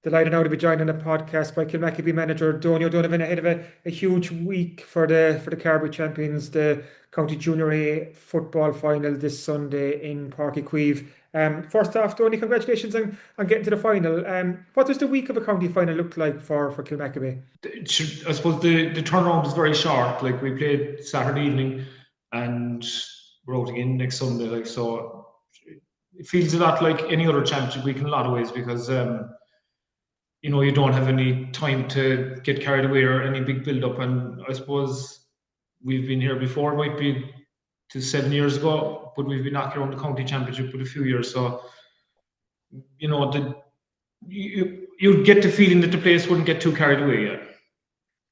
Delighted now to be joined on a podcast by Kilmacabea manager Donie O'Donovan ahead of a huge week for the Carbery champions, the County Junior A football final this Sunday in Páirc Uí Chaoimh. First off, Donie, congratulations on getting to the final. What does the week of a county final look like for Kilmacabea? I suppose the turnaround is very short. Like we played Saturday evening, and we're out again next Sunday. Like so, it feels a lot like any other championship week in a lot of ways because you don't have any time to get carried away or any big build up. And I suppose we've been here before. It might be to 7 years ago, but we've been knocking around the county championship for a few years. So you know the you'd get the feeling that the place wouldn't get too carried away yet. Do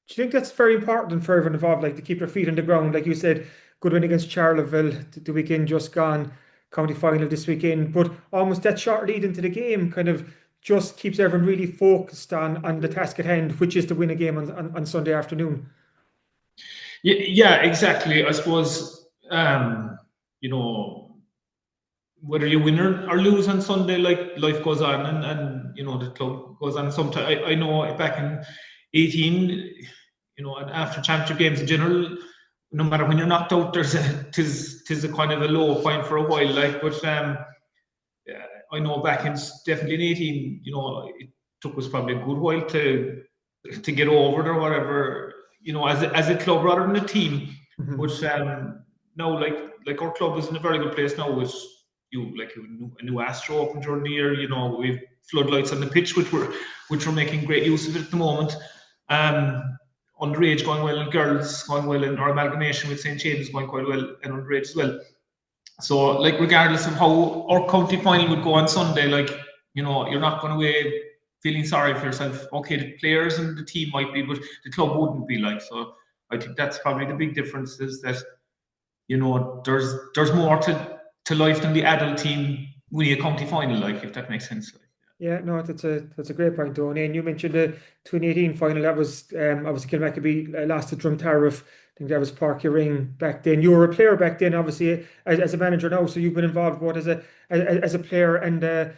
you think that's very important for everyone involved, like to keep their feet on the ground? Like you said, good win against Charleville the weekend just gone, county final this weekend, but almost that short lead into the game kind of just keeps everyone really focused on the task at hand, which is to win a game on Sunday afternoon. Yeah, exactly. I suppose you know whether you win or lose on Sunday, like life goes on, and the club goes on. Sometimes I know back in 18, and after championship games in general, no matter when you're knocked out, tis a kind of a low point for a while. Like, but yeah, I know back in definitely in 18, it took us probably a good while to get over it or whatever, as a club rather than a team. Mhm. But now, like our club is in a very good place now. With a new Astro open during the year. We've floodlights on the pitch, which we're making great use of it at the moment. Underage going well, and girls going well, and our amalgamation with St. James is going quite well, and underage as well. So, like, regardless of how our county final would go on Sunday, like, you're not going away feeling sorry for yourself. Okay, the players and the team might be, but the club wouldn't be like. So, I think that's probably the big difference is that there's more to life than the adult team winning a county final, like if that makes sense. Like, Yeah, no, that's a great point, Tony. And you mentioned the 2018 final. That was obviously Kilmacabea lost to Drumtariff. I think that was Park Ring back then. You were a player back then, obviously as a manager now. So you've been involved both as a player and a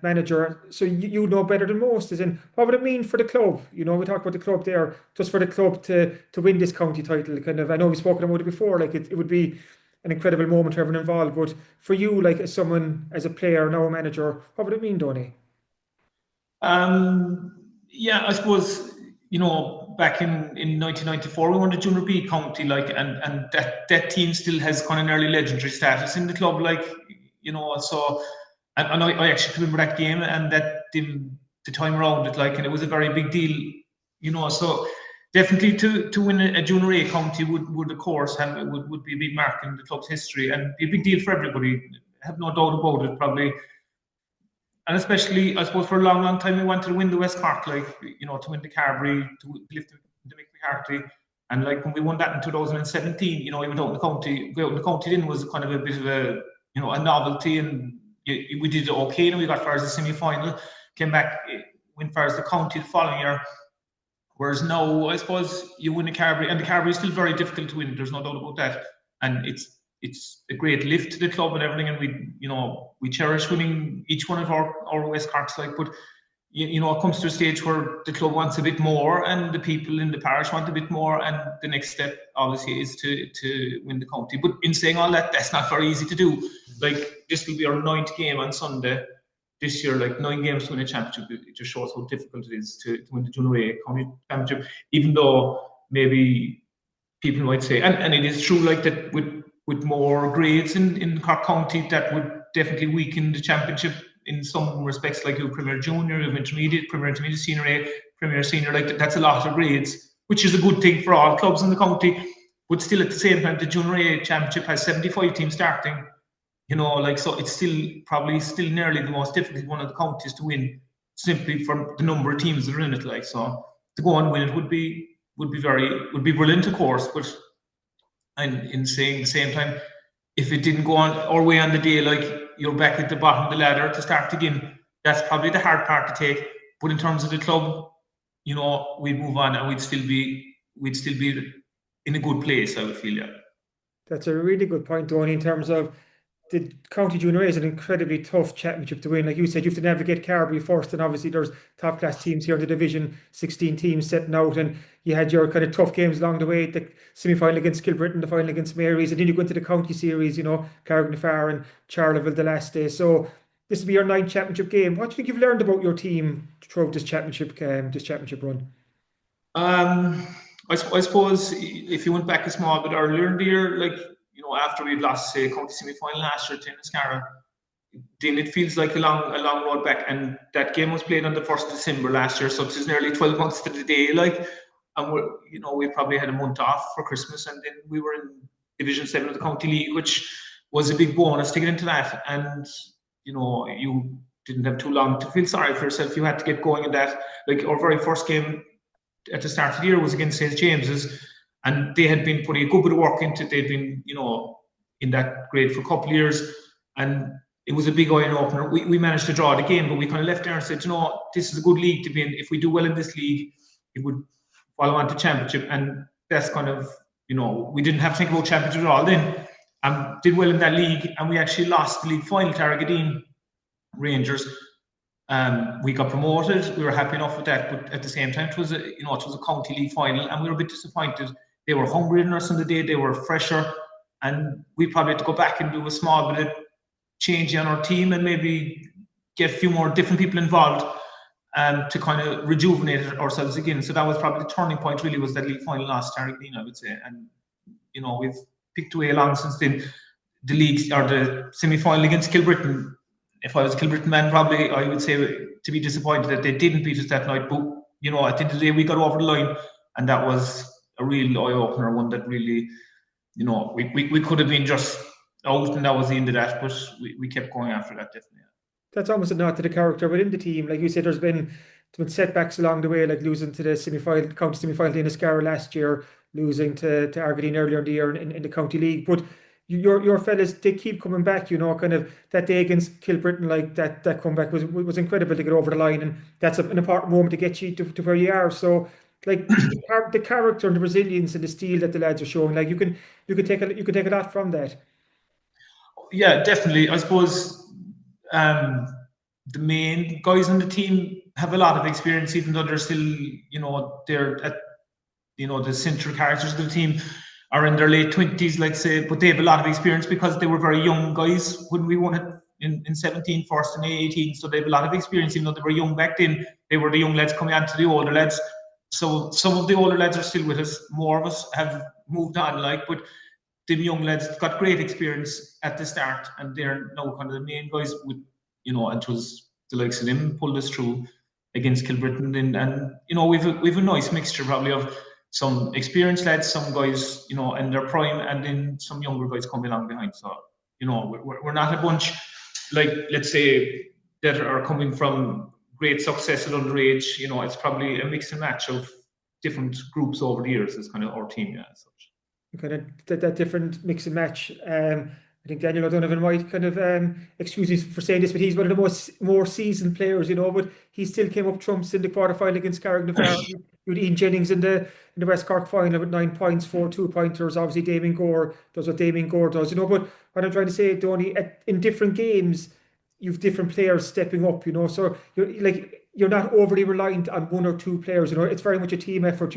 manager. So you know better than most. As in, what would it mean for the club? We talked about the club there, just for the club to win this county title. Kind of, I know we've spoken about it before. Like it would be an incredible moment for everyone involved. But for you, like as someone, as a player, now a manager, what would it mean, Donny? yeah, I suppose back in 1994 we won the Junior B county, like, and that team still has kind of nearly legendary status in the club, like, so. And I actually remember that game and the time around it, like, and it was a very big deal, So definitely to win a junior A county would of course would be a big mark in the club's history and be a big deal for everybody. Have no doubt about it, probably. And especially, I suppose, for a long, long time, we wanted to win the West Cork, like, to win the Carbery, to lift the Mick McCarthy. And like when we won that in 2017, we went out in the county. Going out in the county then was kind of a bit of a novelty, and we did it okay, and we got far as the semi-final. Came back, went far as the county the following year. Whereas now, I suppose you win the Carbery, and the Carbery is still very difficult to win. There's no doubt about that, and it's a great lift to the club and everything, and we cherish winning each one of our West Corks, like, but it comes to a stage where the club wants a bit more, and the people in the parish want a bit more, and the next step obviously is to win the county. But in saying all that, that's not very easy to do. Like, this will be our ninth game on Sunday this year, like 9 games to win a championship. It just shows how difficult it is to win the Junior A county championship, even though maybe people might say, and it is true, like that with more grades in Cork County, that would definitely weaken the championship in some respects, like you Premier Junior, you have Intermediate, Premier Intermediate, Senior A, Premier Senior, like that's a lot of grades, which is a good thing for all clubs in the county. But still, at the same time, the Junior A championship has 75 teams starting. Like, so it's still nearly the most difficult one of the counties to win, simply from the number of teams that are in it. Like, so to go and win it would be brilliant, of course, but and in saying the same time, if it didn't go on our way on the day, like you're back at the bottom of the ladder to start again, that's probably the hard part to take. But in terms of the club, we'd move on and we'd still be in a good place, I would feel, yeah. That's a really good point, Tony, in terms of the County Junior A is an incredibly tough championship to win. Like you said, you have to navigate Carbery first, and obviously there's top class teams here in the division, 16 teams setting out, and you had your kind of tough games along the way. The semi-final against Kilbritton, the final against Mary's, and then you go into the county series. Carrick-na-Far and Charleville the last day. So this will be your ninth championship game. What do you think you've learned about your team throughout this championship run? Um, I suppose if you went back a small bit earlier in the year, like after we'd lost say county semi-final last year to Enniscarra, then it feels like a long road back. And that game was played on the 1st of December last year, so it's nearly 12 months to the day. Like, and we probably had a month off for Christmas, and then we were in Division 7 of the County League, which was a big bonus to get into that. And you didn't have too long to feel sorry for yourself. You had to get going in that. Like our very first game at the start of the year was against St. James's, and they had been putting a good bit of work into it. They'd been, in that grade for a couple of years, and it was a big eye opener. We managed to draw the game, but we kind of left there and said, this is a good league to be in. If we do well in this league, it would follow on to championship, and that's kind of, we didn't have to think about championship at all then. Did well in that league, and we actually lost the league final to Argadine Rangers. We got promoted. We were happy enough with that, but at the same time, it was a county league final, and we were a bit disappointed. They were hungrier than us on the day. They were fresher, and we probably had to go back and do a small bit of change on our team and maybe get a few more different people involved to kind of rejuvenate ourselves again. So that was probably the turning point. Really, was that league final loss to Argadine, I would say, and we've picked away along since then. The leagues or the semi-final against Kilbritton. If I was a Kilbritton man, probably I would say to be disappointed that they didn't beat us that night. But at the end of the day, we got over the line, and that was a real eye opener. One that really, we could have been just out, and that was the end of that. But we kept going after that, definitely. That's almost a nod to the character within the team. Like you said, there's been setbacks along the way, like losing to the county semi-final in Enniscarra last year, losing to Argadine earlier in the year in the county league. But your fellas, they keep coming back. Kind of that day against Kilbritton, like that comeback was incredible to get over the line, and that's an important moment to get you to where you are. So, like the character and the resilience and the steel that the lads are showing, like you can take a lot from that. Yeah, definitely. I suppose the main guys on the team have a lot of experience, even though they're still, they're at, the central characters of the team are in their late 20s, let's say, but they have a lot of experience because they were very young guys when we won it in 17 first and 18. So they have a lot of experience, even though they were young back then. They were the young lads coming on to the older lads. So some of the older lads are still with us. More of us have moved on, but the young lads got great experience at the start, and they're now kind of the main guys with, and it was the likes of them pulled us through against Kilbritton, and we've a nice mixture probably of some experienced lads, some guys, in their prime, and then some younger guys coming along behind. So, we're not a bunch like, let's say, that are coming from great success at underage. It's probably a mix and match of different groups over the years. It's kind of our team, yeah, as such. Kind of that different mix and match. I think Donie O'Donovan might kind of excuse me for saying this, but he's one of the more seasoned players, but he still came up trumps in the quarterfinal against Carrick-na-Far. You had Ian Jennings in the West Cork final with 9 points, 4 2-pointers. Obviously, Damien Gore does what Damien Gore does, But what I'm trying to say, Donie, in different games, you've different players stepping up, So you're not overly reliant on one or two players. It's very much a team effort.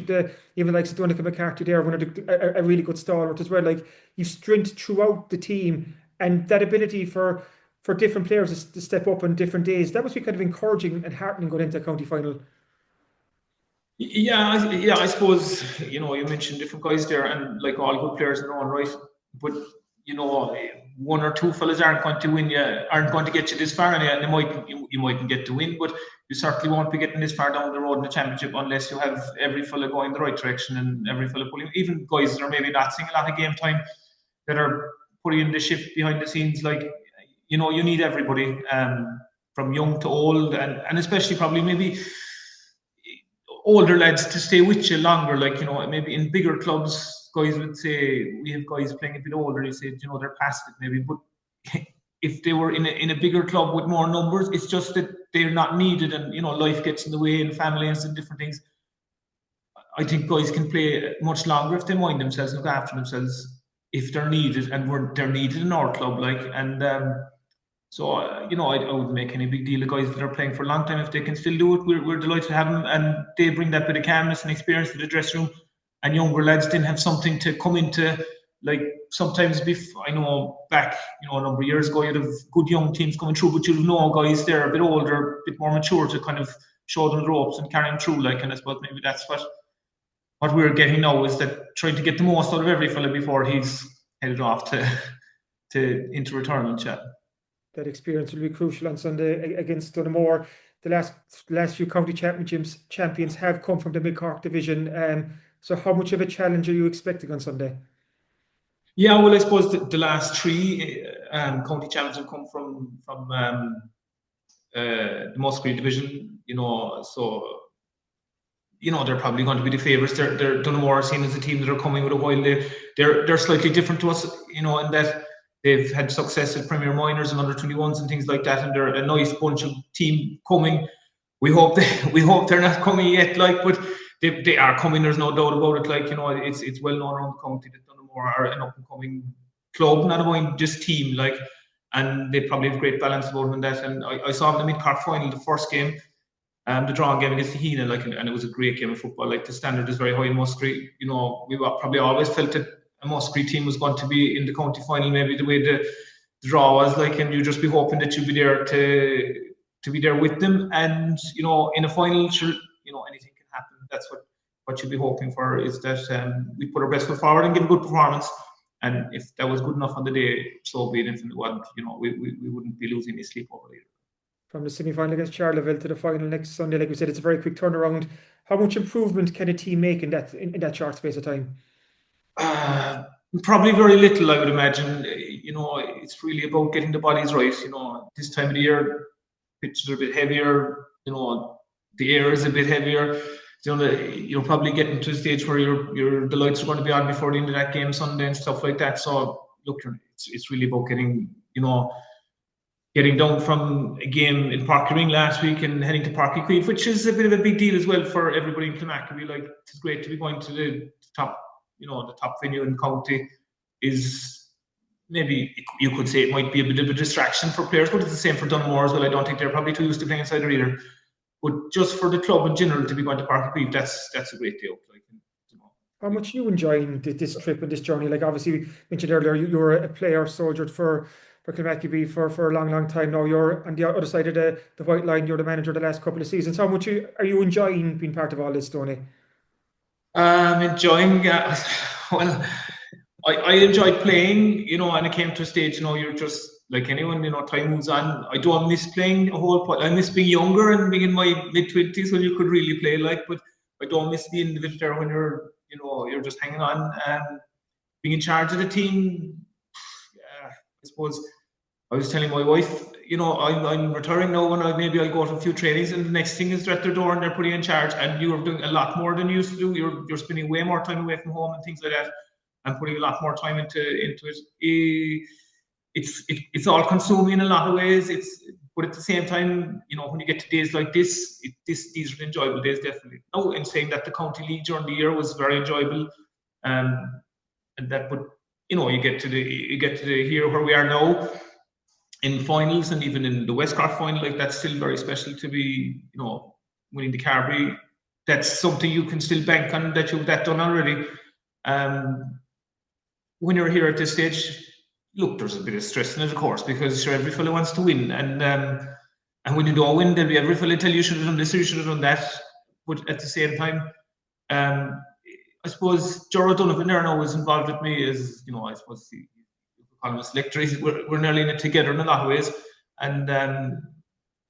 Even like Donica McCarthy there, one of a really good stalwart as well. Like you've strength throughout the team, and that ability for different players to step up on different days. That must be kind of encouraging and heartening going into a county final. Yeah, I suppose you mentioned different guys there, and like all good players in their own right, but one or two fellas aren't going to get you this far, and you mightn't get to win, but you certainly won't be getting this far down the road in the championship unless you have every fella going the right direction and every fella pulling. Even guys that are maybe not seeing a lot of game time that are putting in the shift behind the scenes, you need everybody, from young to old, and especially probably maybe older lads to stay with you longer. Maybe in bigger clubs, guys would say, we have guys playing a bit older, they say, they're past it maybe. But if they were in a bigger club with more numbers, it's just that they're not needed, and life gets in the way, and families and different things. I think guys can play much longer if they mind themselves, look after themselves if they're needed, and they're needed in our club, like, and I wouldn't make any big deal of guys that are playing for a long time. If they can still do it, we're delighted to have them, and they bring that bit of calmness and experience to the dressing room. And younger lads didn't have something to come into. Like sometimes, I know back, a number of years ago, you'd have good young teams coming through, but you'd have no guys there a bit older, a bit more mature to kind of show them the ropes and carry them through. Like, and I suppose maybe that's what we're getting now, is that trying to get the most out of every fella before he's headed off into retirement. Yeah. That experience will be crucial on Sunday against Donemore. The last few county champions have come from the Mid Cork division. So how much of a challenge are you expecting on Sunday? Yeah, well, I suppose the last three county champions have come from the Musgrave division. So they're probably going to be the favourites. They're Donemore are seen as a team that are coming with a while. They're slightly different to us, in that they've had success at Premier Minors and under-21s and things like that, and they're a nice bunch of team coming. We hope they're not coming yet, like, but they are coming. There's no doubt about it. Like, it's well known around the county that Donemore are an up-and-coming club, not only just team, like, and they probably have great balance about them in that. And I saw them in the Mid-Cork final, the first game. The drawing game against the Heenan, like, and it was a great game of football. Like, the standard is very high in Musgrave. We probably always felt that a Musgrave team was going to be in the county final, maybe the way the draw was, like, and you just be hoping that you'd be there to be there with them. And in a final, sure, anything can happen. That's what you'd be hoping for, is that we put our best foot forward and give a good performance. And if that was good enough on the day, so be it. If it wasn't, we wouldn't be losing any sleep over it. From the semi-final against Charleville to the final next Sunday, like we said, it's a very quick turnaround. How much improvement can a team make in that short space of time? Probably very little, I would imagine. It's really about getting the bodies right. This time of the year, pitches are a bit heavier. The air is a bit heavier. You're probably getting to a stage where the lights are going to be on before the end of that game Sunday and stuff like that. So look, it's really about getting down from a game in Páirc Uí Rinn last week and heading to Páirc Uí Chaoimh, which is a bit of a big deal as well for everybody in Kilmacabea. Like, it's great to be going to the top, the top venue in county. Is maybe you could say it might be a bit of a distraction for players, but it's the same for Donemore as well. I don't think they're probably too used to playing inside either. But just for the club in general to be going to Páirc Uí Chaoimh, that's a great deal. How much are you enjoying this trip and this journey? Like, obviously, we mentioned earlier, you were a player, soldiered for Kilmacabea for a long time now. You're on the other side of the white line. You're the manager the last couple of seasons. How much are you enjoying being part of all this, Donie? Enjoying, well, I enjoyed playing, and it came to a stage, you're just like anyone, time moves on. I don't miss playing a whole pot. I miss being younger and being in my mid-20s when you could really play, like, but I don't miss the individual there when you're just hanging on. Being in charge of the team, I suppose I was telling my wife, I'm retiring now, and maybe I'll go to a few trainings, and the next thing is they're at their door and they're putting you in charge, and you're doing a lot more than you used to do. You're spending way more time away from home and things like that, and putting a lot more time into it. It's all consuming in a lot of ways. But at the same time, when you get to days like this, these are the enjoyable days, definitely. Oh, and saying that the county league during the year was very enjoyable, and that, but you get to here where we are now in finals, and even in the West Cork final, like, that's still very special to be, winning the Carbery. That's something you can still bank on, that you've done already. When you're here at this stage, look, there's a bit of stress in it, of course, because sure, every fellow wants to win, and when you don't win, there'll be every fellow tell you should have done this or you should have done that. But at the same time, I suppose Donie O'Donovan there now is involved with me as, I suppose you call him a selector. We're nearly in it together in a lot of ways. And I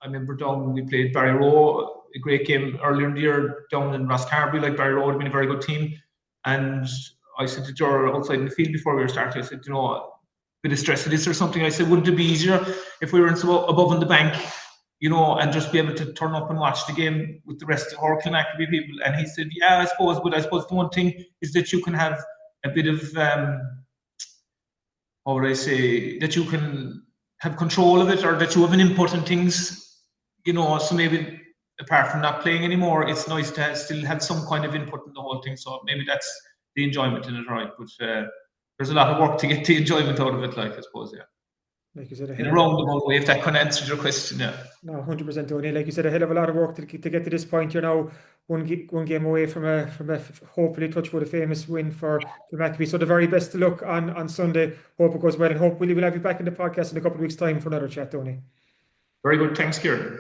remember down, we played Barry Rowe, a great game earlier in the year down in Rosscarbery. Like, Barry Rowe had been a very good team. And I said to Joe outside in the field before we were starting, I said, a bit of stress of this or something. I said, wouldn't it be easier if we were above on the bank, and just be able to turn up and watch the game with the rest of our Kilmacabea people? And he said, yeah, I suppose, but I suppose the one thing is that you can have a bit of, how would I say, that you can have control of it, or that you have an input in things, so maybe apart from not playing anymore, it's nice to still have some kind of input in the whole thing. So maybe that's the enjoyment in it, right? But there's a lot of work to get the enjoyment out of it, like I suppose, yeah. Like you said, a In hell a of a lot. roundabout way, if that kind of answers your question, yeah. No, 100%, Tony. Like you said, a hell of a lot of work to get to this point. You're now one game away from a hopefully touch wood a famous win for Kilmacabea. So the very best to look on Sunday. Hope it goes well, and hopefully we'll have you back in the podcast in a couple of weeks' time for another chat, Tony. Very good. Thanks, Kieran.